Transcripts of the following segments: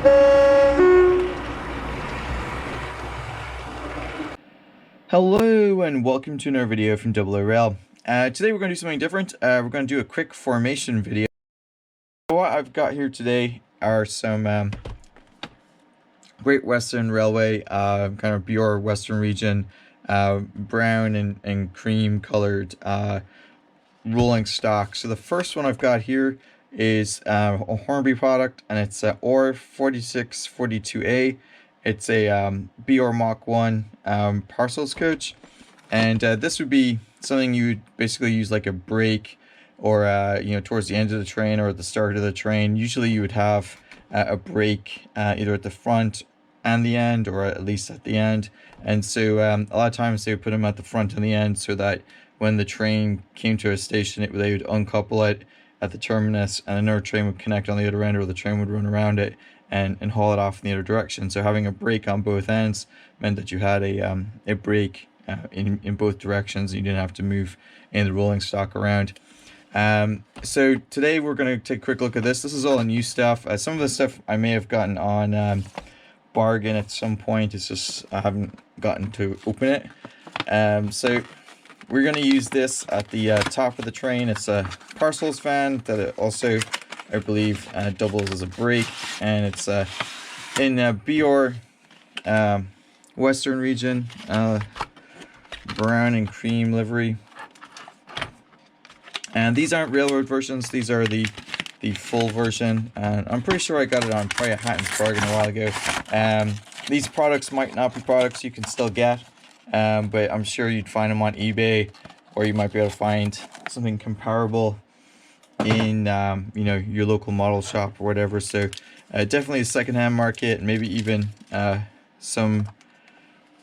Hello and welcome to another video from oorail. Today we're going to do something different. We're going to do a quick formation video. What I've got here today are some Great Western Railway, kind of BR Western region, brown and cream colored rolling stock. So the first one I've got here is a Hornby product, and it's OR 4642A. It's a BR Mach 1 parcels coach, and this would be something you would basically use like a brake or towards the end of the train or at the start of the train. Usually you would have a brake either at the front and the end, or at least at the end. And so a lot of times they would put them at the front and the end so that when the train came to a station, they would uncouple it at the terminus, and another train would connect on the other end, or the train would run around it and haul it off in the other direction. So having a brake on both ends meant that you had a brake in both directions, and you didn't have to move in the rolling stock around. So today we're going to take a quick look at this. This is all new stuff. Some of the stuff I may have gotten on bargain at some point. It's just I haven't gotten to open it. So we're going to use this at the top of the train. It's a parcels van that it also, I believe, doubles as a brake, and it's in BR Western region, brown and cream livery. And these aren't railroad versions, these are the full version, and I'm pretty sure I got it on probably a Hatton's bargain a while ago. These products might not be products you can still get, but I'm sure you'd find them on eBay, or you might be able to find something comparable in your local model shop or whatever. So definitely a secondhand market, and maybe even some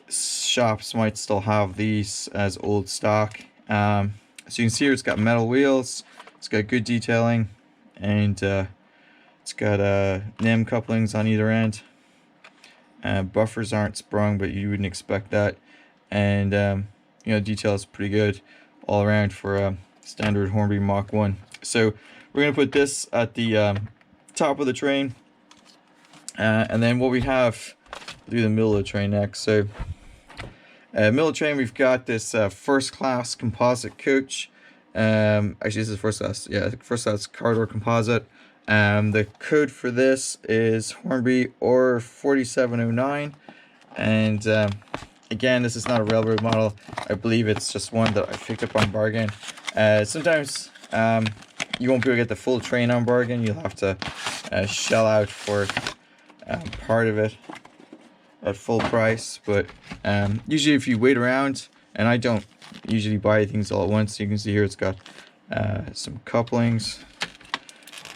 shops might still have these as old stock. So you can see here it's got metal wheels, it's got good detailing, and it's got NEM couplings on either end. Buffers aren't sprung, but you wouldn't expect that. And detail is pretty good all around for a standard Hornby Mach 1. So we're going to put this at the top of the train, and then what we have, we'll do the middle of the train next. So middle of the train, we've got this first class composite coach. Actually, this is first class. Yeah, first class corridor composite. The code for this is Hornby OR 4709, and again, this is not a railroad model. I believe it's just one that I picked up on bargain. Sometimes you won't be able to get the full train on bargain. You'll have to shell out for part of it at full price, but usually if you wait around, and I don't usually buy things all at once. You can see here it's got some couplings,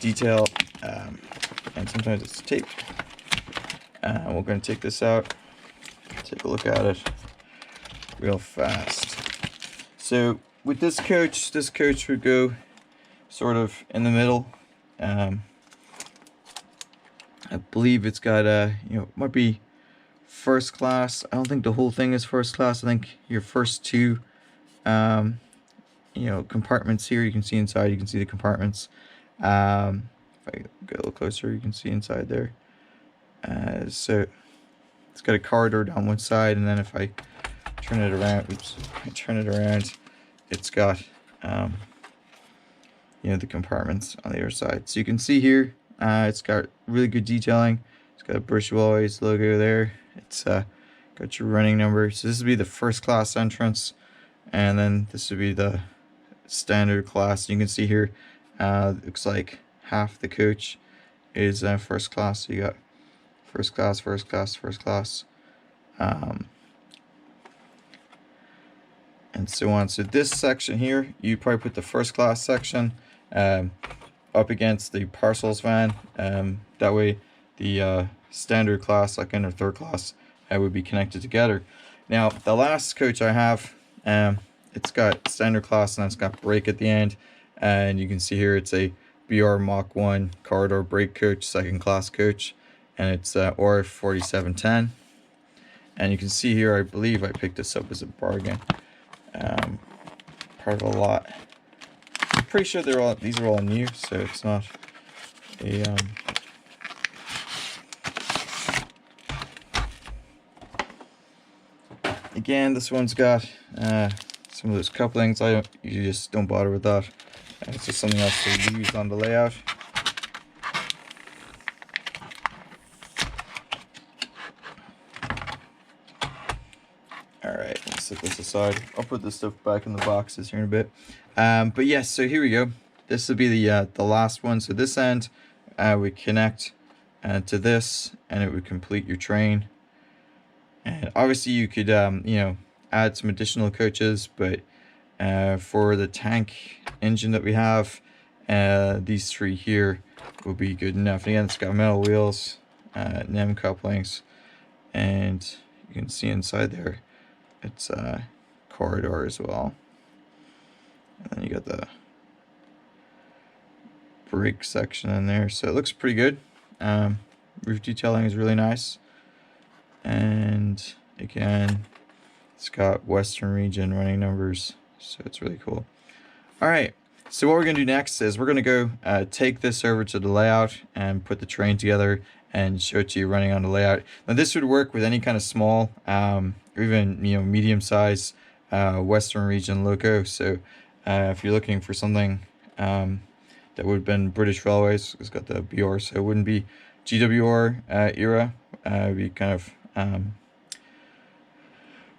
detail, and sometimes it's taped. We're going to take this out, take a look at it real fast. So with this coach would go sort of in the middle. I believe it's got might be first class. I don't think the whole thing is first class. I think your first two compartments here, you can see inside, you can see the compartments. If I go a little closer, you can see inside there. So it's got a corridor down one side, and then if I turn it around, it's got the compartments on the other side. So you can see here, it's got really good detailing. It's got a British Railways logo there. It's got your running number. So this would be the first class entrance, and then this would be the standard class. You can see here, it looks like half the coach is first class. So you got first class, first class, first class, and so on. So this section here, you probably put the first class section up against the parcels van. That way the standard class, second or third class, would be connected together. Now the last coach I have, it's got standard class, and it's got brake at the end, and you can see here it's a BR Mach 1 corridor brake coach, second class coach, and it's OR 4710. And you can see here, I believe I picked this up as a bargain, part of a lot. I'm pretty sure these are all new, so it's not a Again, this one's got some of those couplings. You just don't bother with that. It's just something else to use on the layout. Alright, let's set this aside. I'll put this stuff back in the boxes here in a bit. But yes, so here we go. This will be the last one. So this end would connect to this, and it would complete your train. And obviously you could you know, add some additional coaches, but for the tank engine that we have, these three here will be good enough. And again, it's got metal wheels, NEM couplings, and you can see inside there it's a corridor as well. And then you got the brake section in there, so it looks pretty good. Roof detailing is really nice, and again, it's got Western region running numbers, so it's really cool. All right, so what we're gonna do next is we're gonna go take this over to the layout and put the train together and show it to you running on the layout. Now this would work with any kind of small or even, you know, medium size Western region loco. So if you're looking for something that would have been British Railways, it's got the BR, so it wouldn't be GWR era, it'd be kind of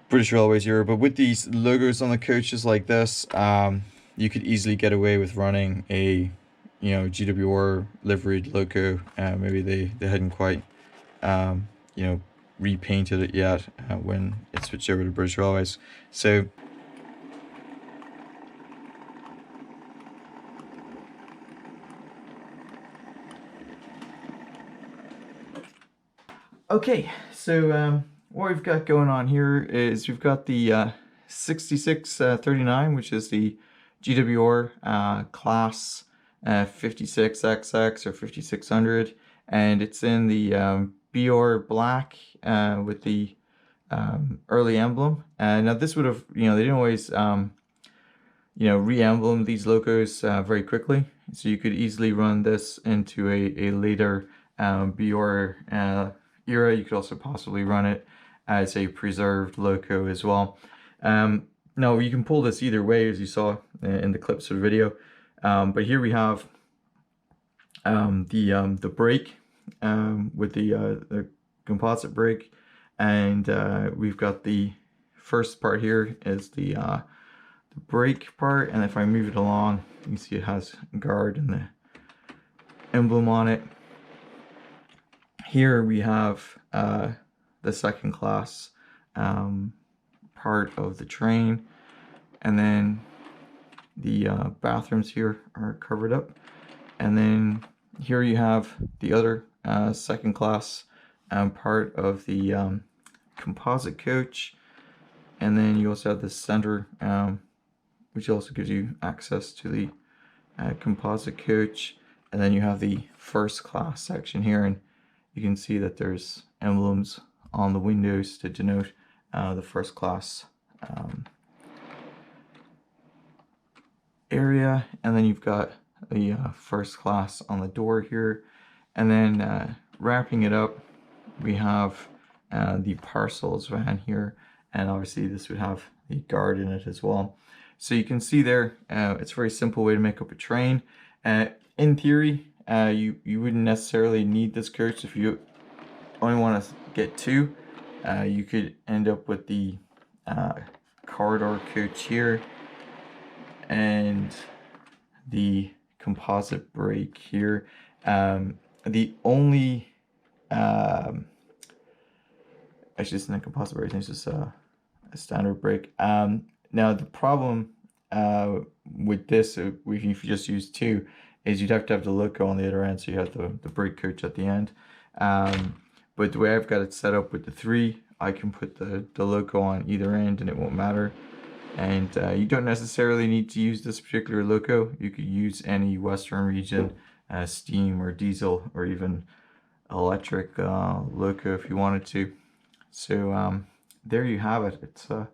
British Railways era. But with these logos on the coaches like this, you could easily get away with running a, you know, GWR liveried loco. Maybe they hadn't quite you know, repainted it yet when it switched over to British Railways. So okay, so what we've got going on here is we've got the 6639, which is the GWR class 56XX or 5600, and it's in the BR black with the early emblem. And now this would have, you know, they didn't always you know, re-emblem these logos very quickly, so you could easily run this into a later BR era. You could also possibly run it as a preserved loco as well. Now you can pull this either way, as you saw in the clips of the video, but here we have the brake with the composite brake, and we've got the first part here is the brake part, and if I move it along, you can see it has guard and the emblem on it. Here we have the second class part of the train, and then the bathrooms here are covered up, and then here you have the other second class part of the composite coach, and then you also have the center, which also gives you access to the composite coach, and then you have the first class section here, and you can see that there's emblems on the windows to denote the first class area, and then you've got the first class on the door here, and then wrapping it up we have the parcels van here, and obviously this would have the guard in it as well. So you can see there, it's a very simple way to make up a train. In theory, you wouldn't necessarily need this coach. If you only want to get two, you could end up with the corridor coach here and the composite brake here. The only actually it's not a composite brake, it's just a standard brake. Now the problem with this, if you just use two, is you'd have to have the loco on the other end, so you have the brake coach at the end. But the way I've got it set up with the three, I can put the loco on either end and it won't matter. And you don't necessarily need to use this particular loco. You could use any Western region steam or diesel or even electric loco if you wanted to. So there you have it. It's a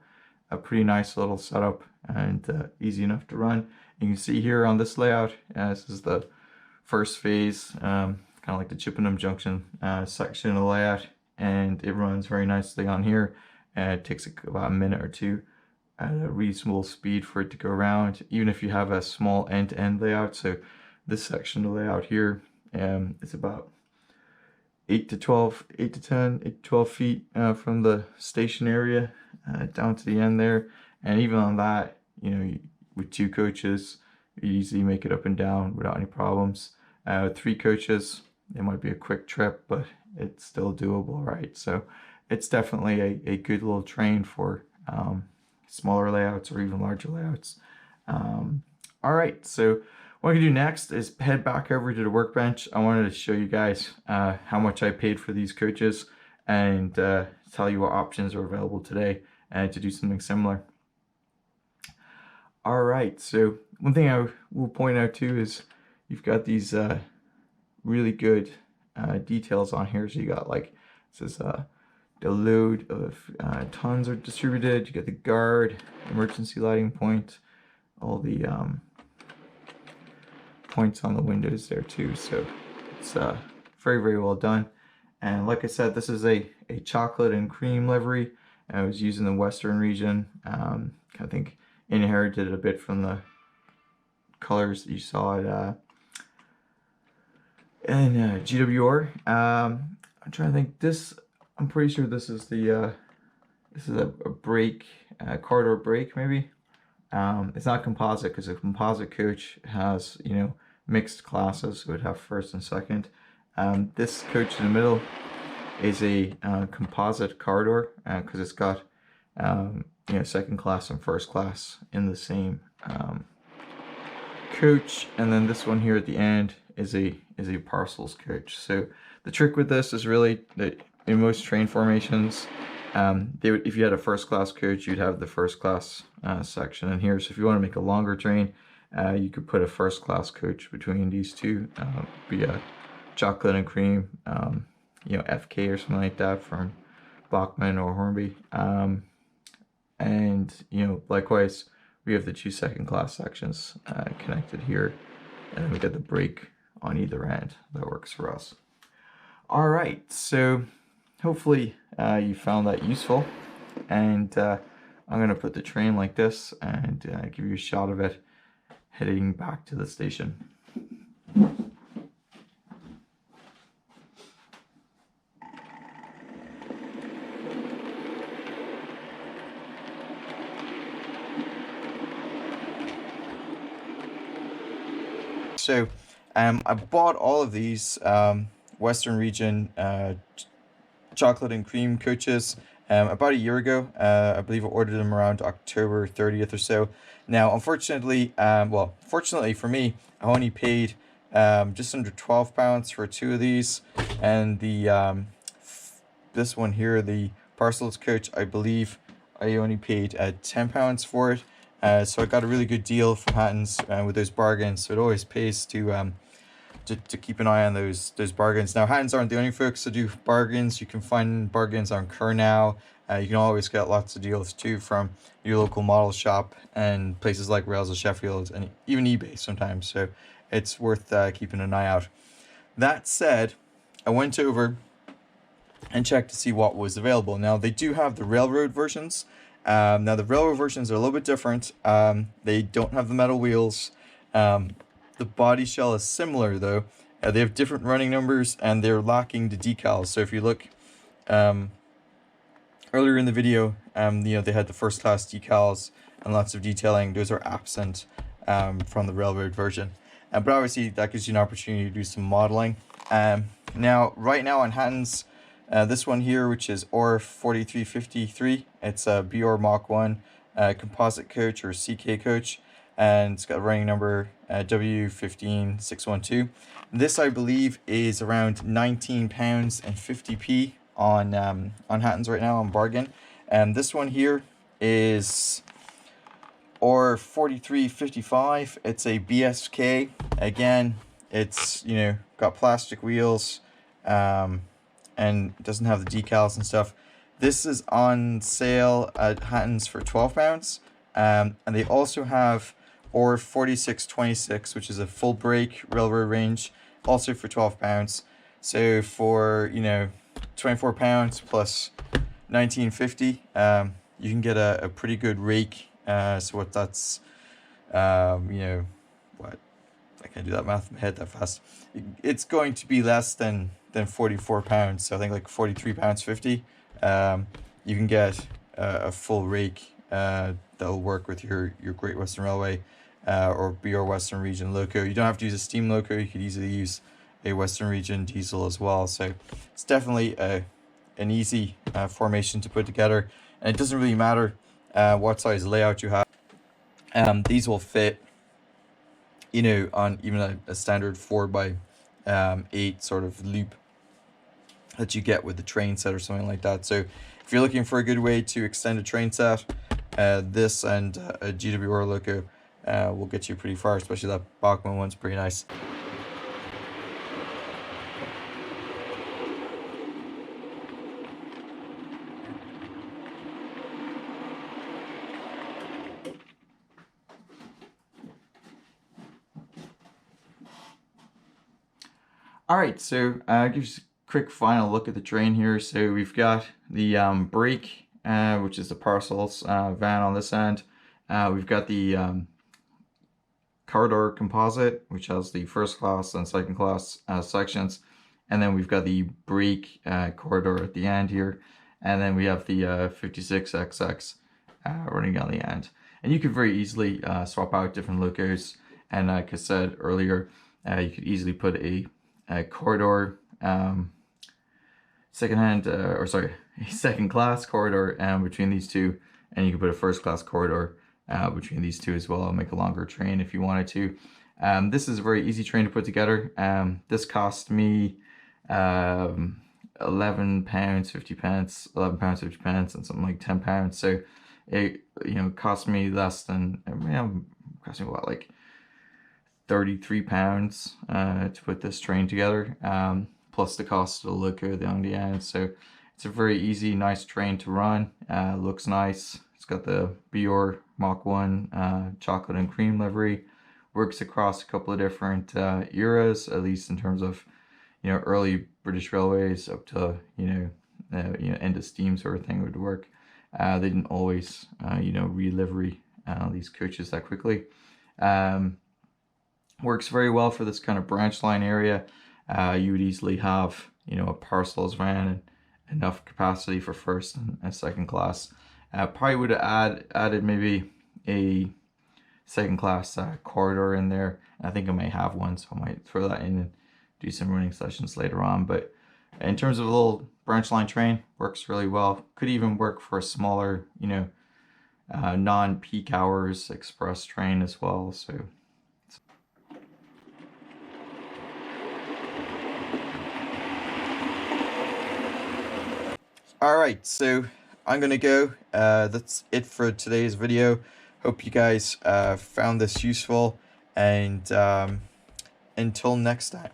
pretty nice little setup and easy enough to run. You can see here on this layout, this is the first phase, kind of like the Chippenham Junction section of the layout, and it runs very nicely on here. It takes about a minute or two at a reasonable speed for it to go around, even if you have a small end-to-end layout. So this section of layout here is about 8 to 12 feet from the station area down to the end there. And even on that, you know, with 2 coaches, you easily make it up and down without any problems. With 3 coaches, it might be a quick trip, but it's still doable, right? So it's definitely a good little train for smaller layouts or even larger layouts. All right, so what I can do next is head back over to the workbench. I wanted to show you guys how much I paid for these coaches and tell you what options are available today to do something similar. All right, so one thing I will point out too is you've got these really good details on here. So you got, like, it says the load of tons are distributed. You get the guard, emergency lighting point, all the points on the windows there too. So it's very, very well done. And like I said, this is a chocolate and cream livery. I was using the Western region. I think inherited a bit from the colors that you saw at in GWR. I'm trying to think. I'm pretty sure this is the this is a brake, corridor brake maybe. It's not composite because a composite coach has, you know, mixed classes, so it would have first and second. This coach in the middle is a composite corridor because it's got you know, second class and first class in the same coach. And then this one here at the end is a parcels coach. So the trick with this is really that in most train formations, if you had a first class coach, you'd have the first class section in here. So if you want to make a longer train, you could put a first class coach between these two, be a chocolate and cream, you know, FK or something like that from Bachmann or Hornby. And, you know, likewise, we have the 2 second class sections connected here, and then we get the brake on either end. That works for us. All right, so hopefully you found that useful, and I'm gonna put the train like this and give you a shot of it heading back to the station. So I bought all of these Western region chocolate and cream coaches about a year ago. I believe I ordered them around October 30th or so. Now, unfortunately, well, fortunately for me, I only paid just under £12 for 2 of these, and the this one here, the parcels coach, I believe I only paid £10 for it. So I got a really good deal from Hatton's with those bargains. So it always pays to keep an eye on those bargains. Now, Hatton's aren't the only folks that do bargains. You can find bargains on Now. You can always get lots of deals too from your local model shop and places like Rails of Sheffield and even eBay sometimes. So it's worth keeping an eye out. That said, I went over and checked to see what was available. Now, they do have the railroad versions. Now, the railroad versions are a little bit different. They don't have the metal wheels. The body shell is similar, though. They have different running numbers, and they're lacking the decals. So if you look earlier in the video, you know, they had the first class decals and lots of detailing. Those are absent from the railroad version. But obviously, that gives you an opportunity to do some modeling. Now, right now on Hatton's, this one here, which is OR 4353, it's a BR Mach 1 composite coach or CK coach, and it's got a running number W15612. This, I believe, is around £19.50 on Hatton's right now on bargain. And this one here is OR 4355. It's a BSK. Again, it's, you know, got plastic wheels. And doesn't have the decals and stuff. This is on sale at Hatton's for £12. And they also have OR 4626, which is a full brake railroad range, also for £12. So for, you know, £24 plus 1950. You can get a pretty good rake. So what that's, you know, what, I can't do that math in my head that fast. It's going to be less than 44 pounds. So I think like 43 pounds 50. You can get a full rake that'll work with your Great Western Railway or BR Western Region loco. You don't have to use a steam loco. You could easily use a Western Region diesel as well. So it's definitely an easy formation to put together, and it doesn't really matter what size layout you have. These will fit, you know, on even a standard 4x8 sort of loop that you get with the train set or something like that. So if you're looking for a good way to extend a train set, this and a GWR loco will get you pretty far, especially that Bachmann one's pretty nice. Alright, so give you a quick final look at the train here. So we've got the brake, which is the parcels van on this end. We've got the corridor composite, which has the first class and second class sections. And then we've got the brake corridor at the end here. And then we have the 56XX running on the end. And you could very easily swap out different locos. And like I said earlier, you could easily put a corridor second class corridor between these two, and you can put a first class corridor between these two as well and make a longer train if you wanted to. This is a very easy train to put together. This cost me £11.50, £11.50 and something like £10. So it, you know, cost me less than, cost me what, like £33 to put this train together, plus the cost of the loco on the end. So it's a very easy, nice train to run. Looks nice. It's got the BR Mach 1 chocolate and cream livery. Works across a couple of different eras, at least in terms of, you know, early British Railways up to, you know, end of steam sort of thing would work. They didn't always, you know, re-livery these coaches that quickly. Works very well for this kind of branch line area. You would easily have, you know, a parcels van and enough capacity for first and second class. Probably would have added maybe a second class corridor in there. I think I might have one, so I might throw that in and do some running sessions later on. But in terms of a little branch line train, works really well. Could even work for a smaller, you know, non-peak hours express train as well. So alright, so I'm gonna go. That's it for today's video. Hope you guys found this useful, and until next time.